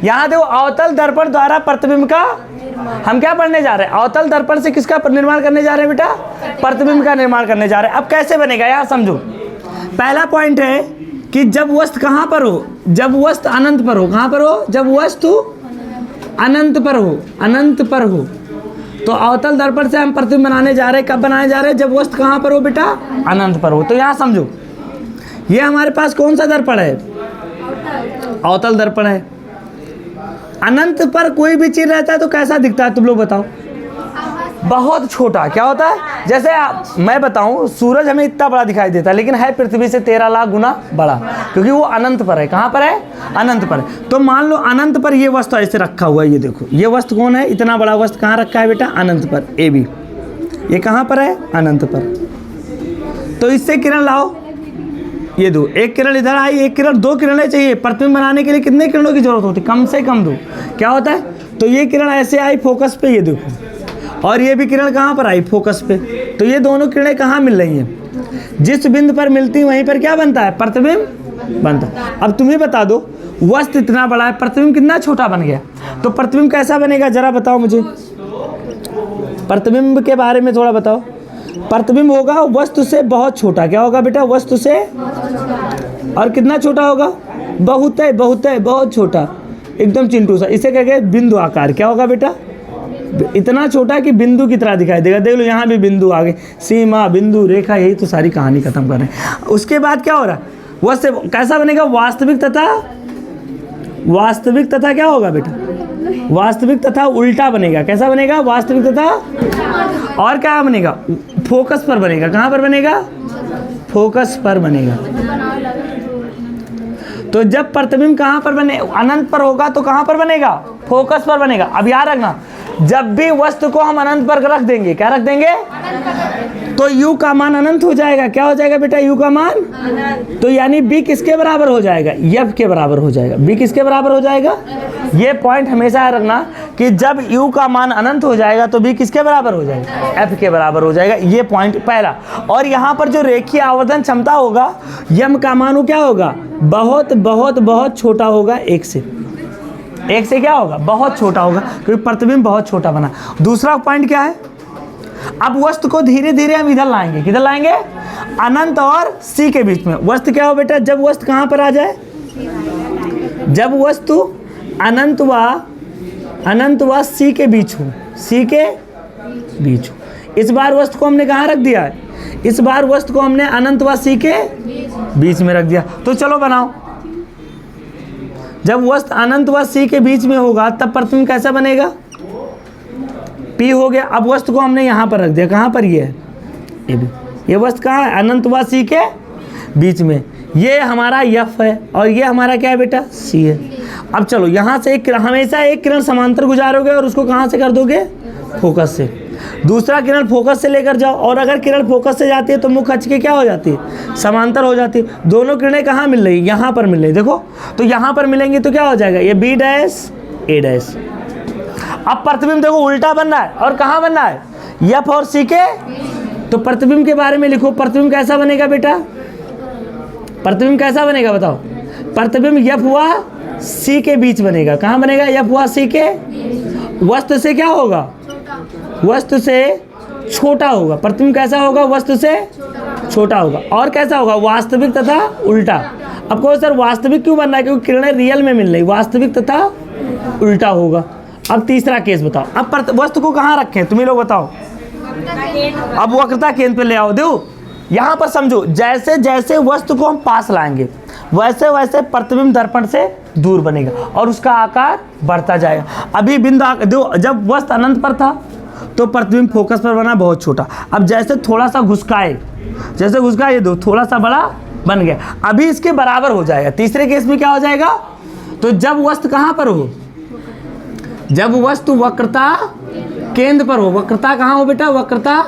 यहाँ देखो अवतल दर्पण द्वारा प्रतिबिंब का हम क्या पढ़ने जा रहे हैं, अवतल दर्पण से किसका निर्माण करने जा रहे हैं बेटा, प्रतिबिंब का निर्माण करने जा रहे हैं। अब कैसे बनेगा यार समझो। पहला पॉइंट है कि जब वस्तु कहाँ पर हो, जब वस्तु अनंत पर हो, कहाँ पर हो, जब वस्तु अनंत पर हो, अनंत पर हो, तो अवतल दर्पण से हम प्रतिबिंब बनाने जा रहे हैं। कब बनाने जा रहे हैं, जब वस्तु कहाँ पर हो बेटा, अनंत पर हो। तो यहाँ समझो ये हमारे पास कौन सा दर्पण है, अवतल दर्पण है। अनंत पर कोई भी चीज रहता है तो कैसा दिखता है तुम लोग बताओ, बहुत छोटा। क्या होता है, जैसे मैं बताऊं सूरज हमें इतना बड़ा दिखाई देता है लेकिन है पृथ्वी से 13 लाख गुना बड़ा, क्योंकि वो अनंत पर है। कहाँ पर है, अनंत पर है। तो मान लो अनंत पर ये वस्तु ऐसे रखा हुआ है, ये देखो ये वस्तु कौन है, इतना बड़ा वस्तु कहाँ रखा है बेटा, अनंत पर, ए बी, ये कहाँ पर है, अनंत पर। तो इससे किरण लाओ, ये दो, एक किरण इधर आई, एक किरण, दो किरणें चाहिए। प्रतिबिंब बनाने के लिए कितने किरणों की जरूरत होती है, कम से कम दो। क्या होता है, तो ये किरण ऐसे आई फोकस पे, ये देखो, और ये भी किरण कहाँ पर आई, फोकस पे। तो ये दोनों किरणें कहाँ मिल रही हैं, जिस बिंदु पर मिलती हैं वहीं पर क्या बनता है, प्रतिबिंब बनता है। अब तुम्हें बता दो वस्तु इतना बड़ा है, प्रतिबिंब कितना छोटा बन गया, तो प्रतिबिंब कैसा बनेगा जरा बताओ मुझे, प्रतिबिंब के बारे में थोड़ा बताओ। प्रतिबिंब होगा वस्तु से बहुत छोटा। क्या होगा बेटा, वस्तु से, और कितना छोटा होगा, बहुत है, बहुत है, बहुत छोटा, एकदम चिंटू सा। इसे क्या कहते हैं, बिंदु आकार। क्या होगा बेटा, इतना छोटा कि बिंदु की तरह दिखाई देगा। देख लो यहाँ भी बिंदु आ गए, सीमा, बिंदु, रेखा, यही तो सारी कहानी खत्म कर रहे हैं। उसके बाद क्या हो रहा है, वस्तु कैसा बनेगा, वास्तविक तथा, वास्तविक तथा क्या होगा बेटा, वास्तविक तथा उल्टा बनेगा। कैसा बनेगा, वास्तविक तथा, और क्या बनेगा, फोकस पर बनेगा। कहाँ पर बनेगा, फोकस पर बनेगा। तो जब प्रतिबिंब कहाँ पर बने, अनंत पर होगा तो कहाँ पर बनेगा, फोकस पर बनेगा। अब याद रखना, जब भी वस्तु को हम अनंत पर रख देंगे, क्या रख देंगे, तो u का मान अनंत हो जाएगा। क्या हो जाएगा बेटा, u का मान अनंत। तो यानी b किसके बराबर हो जाएगा, f के बराबर हो जाएगा। b किसके बराबर हो जाएगा, ये पॉइंट हमेशा याद रखना कि जब u का मान अनंत हो जाएगा तो b किसके बराबर हो जाएगा, f के बराबर हो जाएगा। ये पॉइंट पहला। और यहाँ पर जो रेखीय आवर्धन क्षमता होगा, m का मान क्या होगा, बहुत बहुत बहुत छोटा होगा, एक से क्या होगा, बहुत छोटा होगा, क्योंकि प्रतिबिंब बहुत छोटा बना। दूसरा पॉइंट क्या है, अब वस्तु को धीरे धीरे हम इधर लाएंगे, किधर लाएंगे, अनंत और c के बीच में। वस्तु क्या हो बेटा, जब वस्तु कहाँ पर आ जाए, जब वस्तु अनंत व c के बीच हो, c के बीच हो। इस बार वस्तु को हमने कहाँ रख दिया है, इस बार वस्तु को हमने अनंत व c के बीच में रख दिया। तो चलो बनाओ, जब वस्तु अनंत व c के बीच में होगा तब प्रतिबिंब कैसा बनेगा, P हो गया। अब वस्तु को हमने यहाँ पर रख दिया, कहाँ पर ये है, ये वस्तु कहाँ है, अनंत व c के बीच में। ये हमारा F है और ये हमारा क्या है बेटा, C है। अब चलो यहाँ से हमेशा एक किरण समांतर गुजारोगे और उसको कहाँ से कर दोगे, फोकस से। दूसरा किरण फोकस से लेकर जाओ, और अगर किरण फोकस से जाती है तो मुख्य अक्ष के क्या हो जाती है, समांतर हो जाती है। दोनों किरणें कहाँ मिल रही है, यहाँ पर मिल रही है। देखो तो यहाँ पर मिलेंगी तो क्या हो जाएगा, ये B डैश A डैश। अब प्रतिबिंब देखो उल्टा बन रहा है, और कहाँ बन रहा है, F और C के। तो प्रतिबिंब के बारे में लिखो, प्रतिबिंब कैसा बनेगा बेटा, प्रतिबिंब कैसा बनेगा बताओ, प्रतिबिंब F व C के बीच बनेगा। कहाँ बनेगा, F व C के, वस्तु से क्या होगा, वस्तु से छोटा होगा। प्रतिबिंब कैसा होगा, वस्तु से छोटा होगा। और कैसा होगा, वास्तविक तथा उल्टा। अब कहो सर वास्तविक क्यों बन रहा है, क्योंकि किरणें रियल में मिल रही, वास्तविक तथा उल्टा होगा। अब तीसरा केस बताओ, अब वस्तु को कहाँ रखें तुम्हें लोग बताओ, अब वक्रता केंद्र पे ले आओ। देखो यहाँ पर समझो, जैसे जैसे वस्तु को हम पास लाएंगे वैसे वैसे प्रतिबिंब दर्पण से दूर बनेगा और उसका आकार बढ़ता जाएगा। अभी बिंदु देखो, जब वस्तु अनंत पर था तो प्रतिबिंब फोकस पर बना बहुत छोटा। अब जैसे थोड़ा सा घुसकाए, जैसे घुसकाए, ये दो थोड़ा सा बड़ा बन गया, अभी इसके बराबर हो जाएगा। तीसरे केस में क्या हो जाएगा, तो जब वस्तु कहाँ पर हो, जब वस्तु वक्रता केंद्र पर हो। वक्रता कहाँ हो बेटा, वक्रता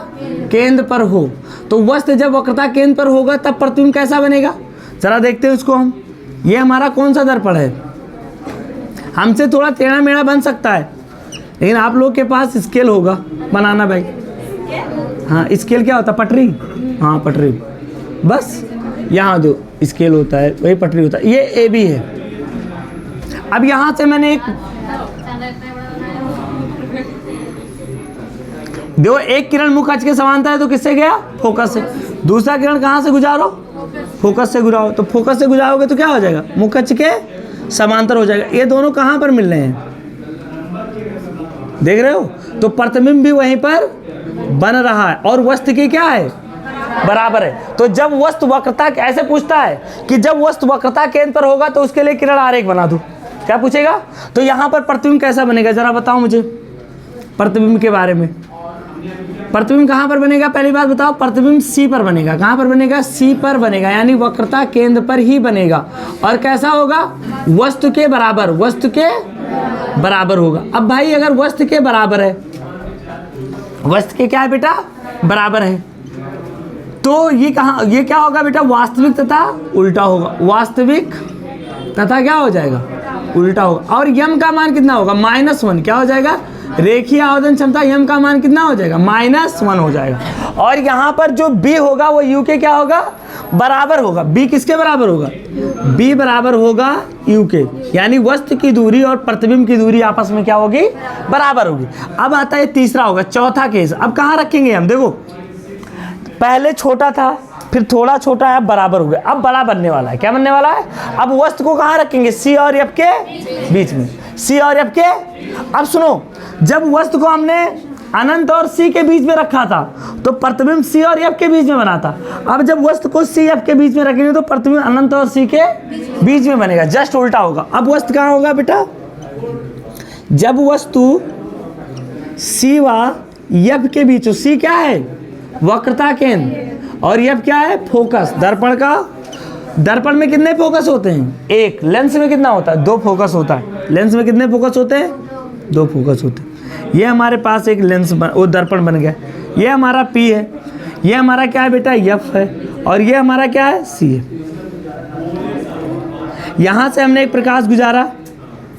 केंद्र पर हो। तो वस्तु जब वक्रता केंद्र पर होगा तब प्रतिबिंब कैसा बनेगा, जरा देखते हैं उसको हम। ये हमारा कौन सा दर्पण है, हमसे थोड़ा टेढ़ा मेढ़ा बन सकता है, लेकिन आप लोग के पास स्केल होगा बनाना भाई। हाँ स्केल क्या होता है, पटरी, हाँ पटरी, बस यहाँ जो स्केल होता है वही पटरी होता है। ये AB है। अब यहाँ से मैंने एक देखो, एक किरण मुख्य अक्ष के समांतर है तो किससे गया? फोकस से। दूसरा किरण कहाँ से गुजारो? फोकस से गुजारो। तो फोकस से गुजारोगे तो क्या हो जाएगा? मुख्य अक्ष के समांतर हो जाएगा। ये दोनों कहाँ पर मिल रहे हैं? देख रहे हो? तो प्रतिबिंब भी वहीं पर बन रहा है और वस्तु की क्या है? बराबर है। तो जब वस्तु वक्रता, ऐसे पूछता है कि जब वस्तु वक्रता केंद्र पर होगा तो उसके लिए किरण आरेख बना दूं, क्या पूछेगा? तो यहाँ पर प्रतिबिंब कैसा बनेगा जरा बताओ मुझे, प्रतिबिंब के बारे में। प्रतिबिंब कहाँ पर बनेगा? पहली बात बताओ। प्रतिबिंब सी पर बनेगा। कहाँ पर बनेगा? सी पर बनेगा, यानी वक्रता केंद्र पर ही बनेगा। और कैसा होगा? वस्तु के बराबर, वस्तु के बराबर होगा। अब भाई अगर वस्तु के बराबर है, वस्तु के क्या है बेटा? बराबर है, तो ये कहाँ, ये क्या होगा बेटा? वास्तविक तथा उल्टा होगा। वास्तविक तथा क्या हो जाएगा? उल्टा होगा। और यम का मान कितना होगा? -1। क्या हो जाएगा? रेखीय आवेदन क्षमता यम का मान कितना हो जाएगा? -1 हो जाएगा। और यहाँ पर जो बी होगा वो यू के क्या होगा? बराबर होगा। बी किसके बराबर होगा? बी बराबर होगा यू के, यानी वस्तु की दूरी और प्रतिबिंब की दूरी आपस में क्या होगी? बराबर होगी। अब आता है तीसरा होगा, चौथा केस। अब कहाँ रखेंगे हम? देखो, पहले छोटा था, फिर थोड़ा छोटा है, अब बराबर हो गया, अब बड़ा बनने वाला है। क्या बनने वाला है? अब वस्तु को कहाँ रखेंगे? सी और एफ के बीच में। सी और एफ के। अब सुनो, जब वस्तु को हमने अनंत और सी के बीच में रखा था तो प्रतिबिंब सी और एफ के बीच में बना था। अब जब वस्तु को सी एफ के बीच में रखेंगे तो प्रतिबिंब अनंत और सी के बीच में बनेगा, जस्ट उल्टा होगा। अब वस्तु कहाँ होगा बेटा? जब वस्तु सी व एफ के बीच, सी क्या है? वक्रता केंद्र, और एफ क्या है? फोकस। दर्पण का, दर्पण में कितने फोकस होते हैं? एक। लेंस में कितना होता है? 2 फोकस होता है। लेंस में कितने फोकस होते हैं? 2 फोकस होते हैं। ये हमारे पास एक लेंस वो दर्पण बन गया। ये हमारा पी है, ये हमारा क्या है बेटा? एफ है, और ये हमारा क्या है? सी है। यहाँ से हमने एक प्रकाश गुजारा।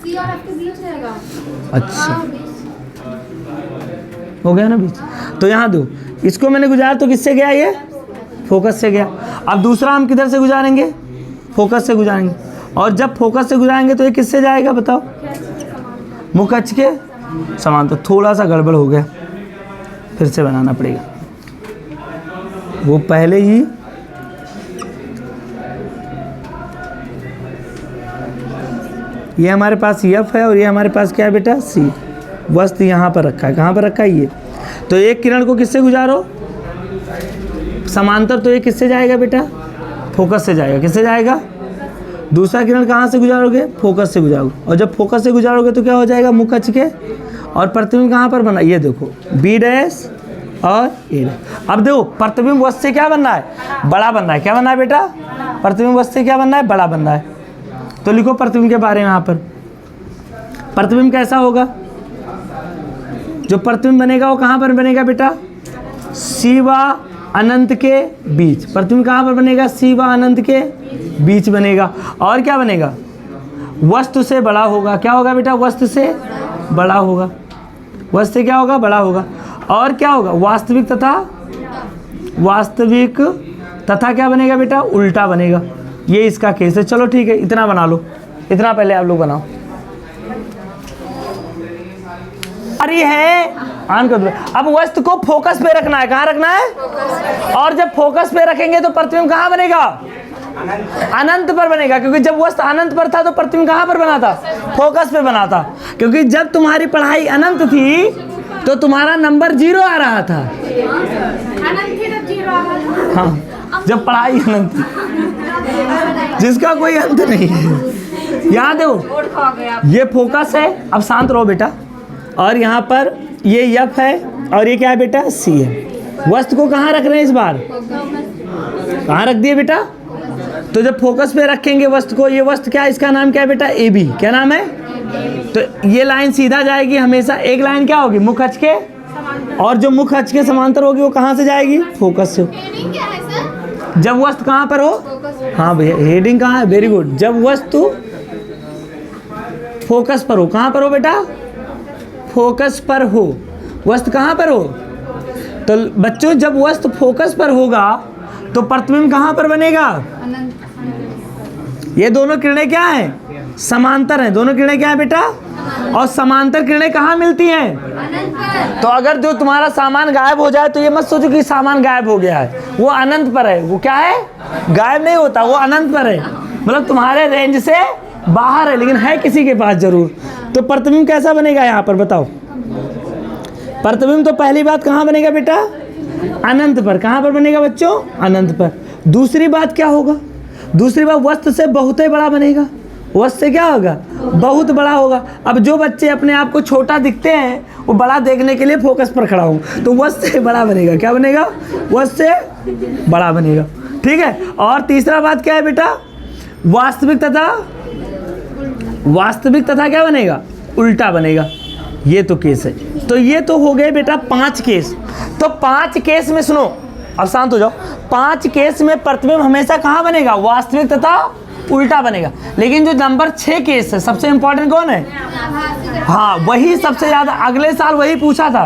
सी और एफ के बीच रहेगा। अच्छा, हो गया ना बीच? तो यहाँ दो, इसको मैंने गुजारा तो किससे गया? ये फोकस से गया। अब दूसरा हम किधर से गुजारेंगे? फोकस से गुजारेंगे। और जब फोकस से गुजारेंगे तो ये किससे जाएगा बताओ? मुख्य अक्ष के समांतर। तो थोड़ा सा गड़बड़ हो गया, फिर से बनाना पड़ेगा। वो पहले ही ये हमारे पास एफ है और ये हमारे पास क्या है बेटा? सी। वस्तु यहाँ पर रखा है। कहाँ पर रखा है? ये। तो एक किरण को किससे गुजारो? समांतर। तो ये किससे जाएगा बेटा? फोकस से जाएगा। किससे जाएगा? दूसरा किरण कहाँ से गुजारोगे? फोकस से गुजारोगे। और जब फोकस से गुजारोगे तो क्या हो जाएगा? मुख्य अक्ष के। और प्रतिबिंब कहाँ पर बना? ये देखो, बी डैश और ए डैश। अब देखो, प्रतिबिंब वस्तु से क्या बनना है? बड़ा बनना है। क्या बनना है बेटा? प्रतिबिंब वस्तु से क्या बनना है? बड़ा बनना है। तो लिखो प्रतिबिंब के बारे में। यहाँ पर प्रतिबिंब कैसा होगा? जो प्रतिबिंब बनेगा वो कहाँ पर बनेगा बेटा? सी व अनंत के बीच। प्रतिबिंब कहाँ पर बनेगा? सी व अनंत के बीच बनेगा। और क्या बनेगा? वस्तु से बड़ा होगा। क्या होगा बेटा? वस्तु से बड़ा होगा। वस्तु से क्या होगा? बड़ा होगा। और क्या होगा? वास्तविक तथा क्या बनेगा बेटा? उल्टा बनेगा। ये इसका केस है। चलो ठीक है, इतना बना लो, इतना पहले आप लोग बनाओ। अरे है आन कर दो। अब वस्तु को फोकस पे रखना है। कहाँ रखना है? और जब फोकस पे रखेंगे तो प्रतिबिंब कहाँ बनेगा? अनंत पर बनेगा, क्योंकि जब वस्तु अनंत पर था तो प्रतिबिंब कहाँ पर बना था? फोकस पे बना था। क्योंकि जब तुम्हारी पढ़ाई अनंत थी तो तुम्हारा नंबर 0 आ रहा था। अनंत थी तब 0 आ रहा था। हाँ, जब पढ़ाई अनंत थी, जिसका कोई अंत नहीं है। याद है वो, ये फोकस है। अब शांत रहो बेटा। और यहाँ पर ये एफ है और ये क्या है बेटा? सी है। वस्तु को कहाँ रख रहे हैं इस बार? कहाँ रख दिए बेटा? तो जब फोकस पे रखेंगे वस्तु को, ये वस्तु क्या है? इसका नाम क्या है बेटा? A B. क्या नाम है? तो ये लाइन सीधा जाएगी हमेशा। एक लाइन क्या होगी? मुख्य अक्ष के। और जो मुख्य अक्ष के समांतर होगी वो कहाँ से जाएगी? फोकस से। हेडिंग क्या है सर? जब वस्तु कहाँ पर हो? हाँ भैया, हेडिंग कहाँ है? Very good. जब वस्तु फोकस पर हो। कहाँ पर हो बेटा? फोकस पर हो। वस्तु कहाँ पर हो? तो बच्चों, जब वस्तु फोकस पर होगा तो प्रतिबिंब कहाँ पर बनेगा? अनंत। ये दोनों किरणें क्या हैं? समांतर हैं, दोनों किरणें क्या है बेटा? और समांतर किरणें कहाँ मिलती हैं? तो अगर जो तुम्हारा सामान गायब हो जाए तो ये मत सोचो कि सामान गायब हो गया है, वो अनंत पर है। वो क्या है? गायब नहीं होता, वो अनंत पर है, मतलब तुम्हारे रेंज से बाहर है, लेकिन है किसी के पास जरूर। तो प्रतिबिंब कैसा बनेगा यहाँ पर बताओ? प्रतिबिंब तो पहली बात कहाँ बनेगा बेटा? अनंत पर। कहाँ पर बनेगा बच्चों? अनंत पर। दूसरी बात क्या होगा? दूसरी बात वस्तु से बहुत ही बड़ा बनेगा। वस्तु से क्या होगा? बहुत बड़ा होगा। अब जो बच्चे अपने आप को छोटा दिखते हैं वो बड़ा देखने के लिए फोकस पर खड़ा हूँ, तो वस्तु से बड़ा बनेगा। क्या बनेगा? वस्तु से बड़ा बनेगा। ठीक है। और तीसरा बात क्या है बेटा? वास्तविक तथा क्या बनेगा? उल्टा बनेगा। ये तो केस है। तो ये तो हो गए बेटा 5 केस। तो 5 केस में सुनो, अब शांत हो जाओ। 5 केस में प्रतिबिंब हमेशा कहाँ बनेगा? वास्तविक तथा उल्टा बनेगा। लेकिन जो नंबर 6 केस है, सबसे इंपॉर्टेंट कौन है? हाँ, वही सबसे ज्यादा, अगले साल वही पूछा था।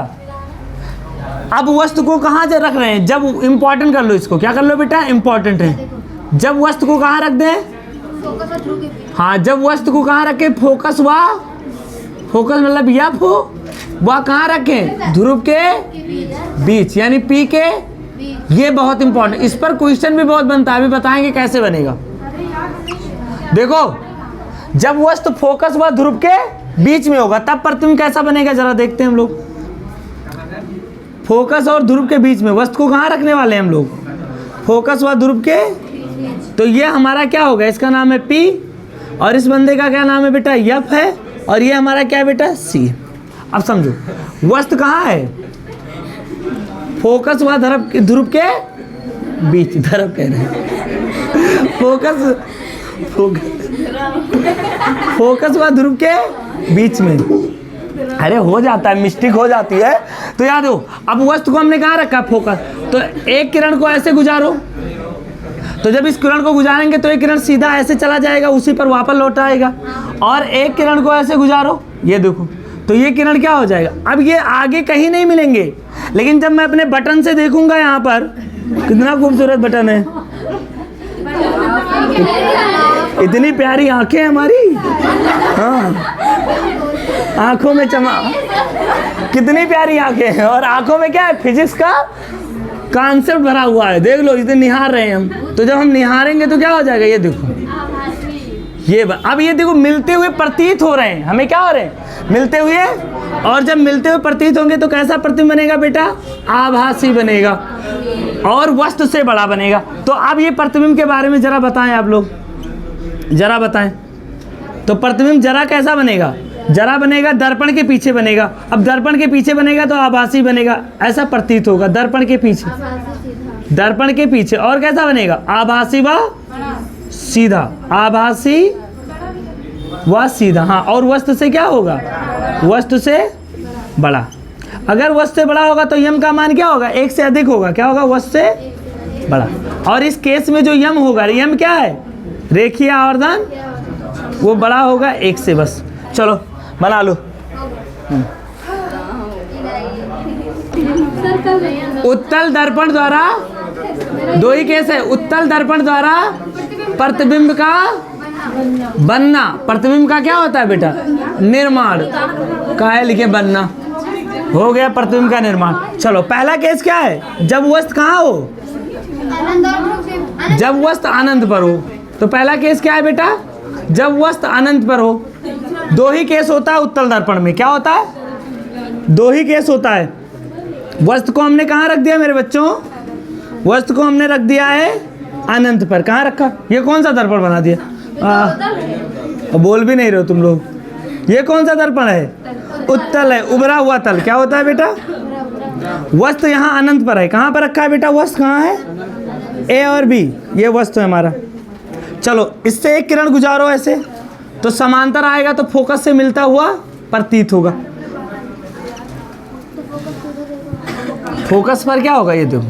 अब वस्तु को कहाँ से रख रहे हैं? जब इंपॉर्टेंट कर लो इसको, क्या कर लो बेटा? इंपॉर्टेंट है। जब वस्तु को कहाँ रख दें? हाँ, जब वस्तु को कहाँ रखें? फोकस मतलब यफ हो, वह कहाँ रखें? ध्रुव के बीच, यानी पी के। ये बहुत इंपॉर्टेंट, इस पर क्वेश्चन भी बहुत बनता है, अभी बताएंगे कैसे बनेगा। देखो, जब वस्तु फोकस व ध्रुव के बीच में होगा तब प्रतिबिंब कैसा बनेगा, जरा देखते हैं हम लोग। फोकस और ध्रुव के बीच में वस्तु को कहाँ रखने वाले हैं हम लोग? फोकस व ध्रुव के। तो ये हमारा क्या होगा? इसका नाम है पी, और इस बंदे का क्या नाम है बेटा? एफ है, और ये हमारा क्या है बेटा? सी। अब समझो, वस्तु कहाँ है? फोकस व ध्रुव के बीच, ध्रुव कह रहे हैं, फोकस व ध्रुव के बीच में। अरे हो जाता है, मिस्टेक हो जाती है, तो याद हो। अब वस्तु को हमने कहाँ रखा? फोकस। तो एक किरण को ऐसे गुजारो, तो जब इस किरण को गुजारेंगे तो एक किरण सीधा ऐसे चला जाएगा, उसी पर वापस लौट आएगा। और एक किरण को ऐसे गुजारो, ये देखो, तो ये किरण क्या हो जाएगा? अब ये आगे कहीं नहीं मिलेंगे, लेकिन जब मैं अपने बटन से देखूंगा, यहाँ पर कितना खूबसूरत बटन है, इतनी प्यारी आंखें हमारी, हाँ, आंखों में कितनी प्यारी आंखें हैं, और आंखों में क्या है? फिजिक्स का कॉन्सेप्ट भरा हुआ है। देख लो, इतने निहार रहे हैं हम, तो जब हम निहारेंगे तो क्या हो जाएगा? ये देखो, अब ये देखो, मिलते हुए प्रतीत हो रहे हैं। हमें क्या हो रहे हैं? मिलते हुए। और जब मिलते हुए प्रतीत होंगे तो कैसा प्रतिबिंब बनेगा बेटा? आभासी बनेगा, और वस्तु से बड़ा बनेगा। तो अब ये प्रतिबिंब के बारे में जरा बताएं आप लोग, जरा बताएं। तो प्रतिबिंब जरा कैसा बनेगा? जरा बनेगा दर्पण के पीछे बनेगा। अब दर्पण के पीछे बनेगा तो आभासी बनेगा, ऐसा प्रतीत होगा। दर्पण के पीछे, दर्पण के पीछे। और कैसा बनेगा? आभासी व सीधा, आभासी व सीधा। हाँ, और वस्तु से क्या होगा? वस्तु से बड़ा। अगर वस्तु से बड़ा होगा तो यम का मान क्या होगा? 1 से अधिक होगा। क्या होगा? वस्तु से बड़ा। और इस केस में जो यम होगा, यम क्या है? रेखीय आवर्धन, वो बड़ा होगा 1 से। बस चलो बना लो। उत्तल दर्पण द्वारा, 2 ही केस है। उत्तल दर्पण द्वारा प्रतिबिंब का बनना। प्रतिबिंब का क्या होता है बेटा? निर्माण। का है? लिखे बनना। हो गया प्रतिबिंब का निर्माण। चलो, पहला केस क्या है? जब वस्तु कहाँ हो? जब वस्तु अनंत पर हो। तो पहला केस क्या है बेटा? जब वस्तु अनंत पर हो। 2 ही केस होता है उत्तल दर्पण में। क्या होता है? 2 ही केस होता है। वस्तु को हमने कहाँ रख दिया मेरे बच्चों? वस्तु को हमने रख दिया है अनंत पर। कहाँ रखा? ये कौन सा दर्पण बना दिया? बोल भी नहीं रहे हो तुम लोग। ये कौन सा दर्पण है? उत्तल है, उभरा हुआ तल। क्या होता है बेटा? वस्तु यहाँ अनंत पर है। कहाँ पर रखा है बेटा? वस्तु कहाँ है? ए और बी, ये वस्तु है हमारा। चलो, इससे एक किरण गुजारो ऐसे, तो समांतर आएगा, तो फोकस से मिलता हुआ प्रतीत होगा। फोकस पर क्या होगा? ये देखो,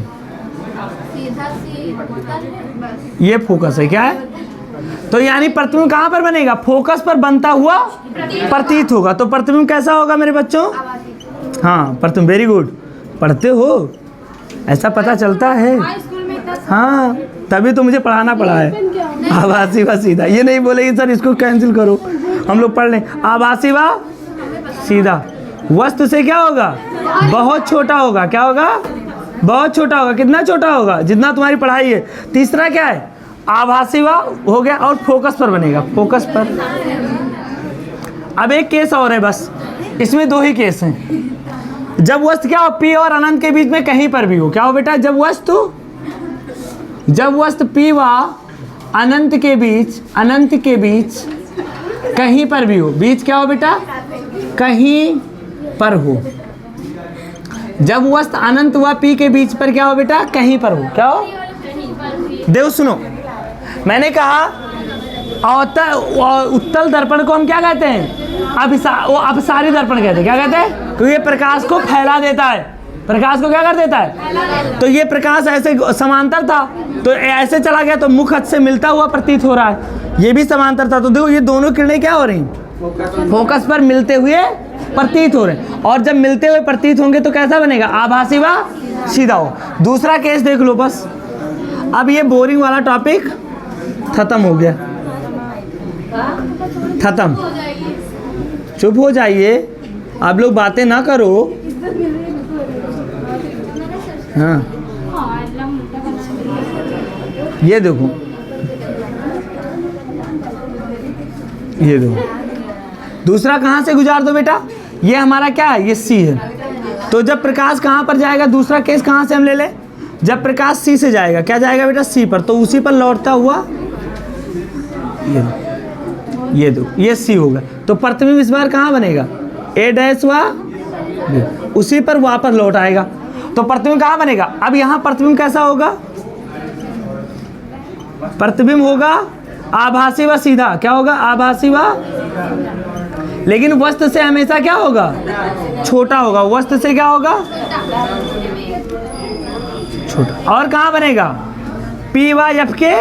ये फोकस है। क्या है? तो यानी प्रतिबिंब कहाँ पर बनेगा? फोकस पर बनता हुआ प्रतीत होगा। तो प्रतिबिंब कैसा होगा मेरे बच्चों? हाँ, प्रतिबिंब। वेरी गुड, पढ़ते हो, ऐसा पता चलता है। हाँ, तभी तो मुझे पढ़ाना पड़ा है। आभासी व सीधा, ये नहीं बोलेगी सर इसको कैंसिल करो, हम लोग पढ़ लें। आभासी व सीधा, वस्तु से क्या होगा, बहुत छोटा होगा। क्या होगा, बहुत छोटा होगा। कितना छोटा होगा, जितना तुम्हारी पढ़ाई है। तीसरा क्या है, आभासी व हो गया, और फोकस पर बनेगा, फोकस पर। अब एक केस और है बस, इसमें दो ही केस हैं। जब वस्तु क्या हो, पी और अनंत के बीच में कहीं पर भी हो। क्या हो बेटा, जब वस्तु पी व अनंत के बीच कहीं पर भी हो। बीच क्या हो बेटा, कहीं पर हो। जब वस्तु अनंत व पी के बीच पर क्या हो बेटा, कहीं पर हो। क्या हो, देव सुनो, मैंने कहा उत्तल दर्पण को हम क्या कहते हैं, अपसारी दर्पण कहते हैं। क्या कहते हैं, क्योंकि ये प्रकाश को फैला देता है। प्रकाश को क्या कर देता है, तो ये प्रकाश ऐसे समांतर था तो ऐसे चला गया तो मुख से मिलता हुआ प्रतीत हो रहा है। ये भी समांतर था, तो देखो ये दोनों किरणें क्या हो रही, फोकस पर मिलते हुए प्रतीत हो रहे हैं। और जब मिलते हुए प्रतीत होंगे तो कैसा बनेगा, आभासी व सीधा हो। दूसरा केस देख लो बस। अब ये बोरिंग वाला टॉपिक खत्म हो गया, खत्म। चुप हो जाइए, आप लोग बातें ना करो। हाँ, ये देखो, ये देखो, दूसरा कहाँ से गुजार दो बेटा, ये हमारा क्या है, ये सी है। तो जब प्रकाश कहाँ पर जाएगा, दूसरा केस कहाँ से हम ले लें, जब प्रकाश सी से जाएगा, क्या जाएगा बेटा, सी पर, तो उसी पर लौटता हुआ ये दो, ये सी होगा। तो प्रतिबिंब इस बार कहाँ बनेगा, ए डैश व उसी पर वापस लौट आएगा। तो प्रतिबिंब कहाँ बनेगा, अब यहाँ प्रतिबिंब कैसा होगा, प्रतिबिंब होगा आभासी व सीधा। क्या होगा, आभासी व, लेकिन वस्तु से हमेशा क्या होगा, छोटा होगा। वस्तु से क्या होगा, छोटा। और कहाँ बनेगा, पी व एफ के,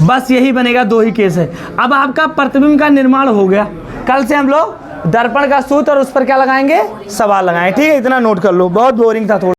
बस यही बनेगा, दो ही केस है। अब आपका प्रतिबिंब का निर्माण हो गया। कल से हम लोग दर्पण का सूत्र और उस पर क्या लगाएंगे, सवाल लगाएं। ठीक है, इतना नोट कर लो, बहुत बोरिंग था थोड़ा।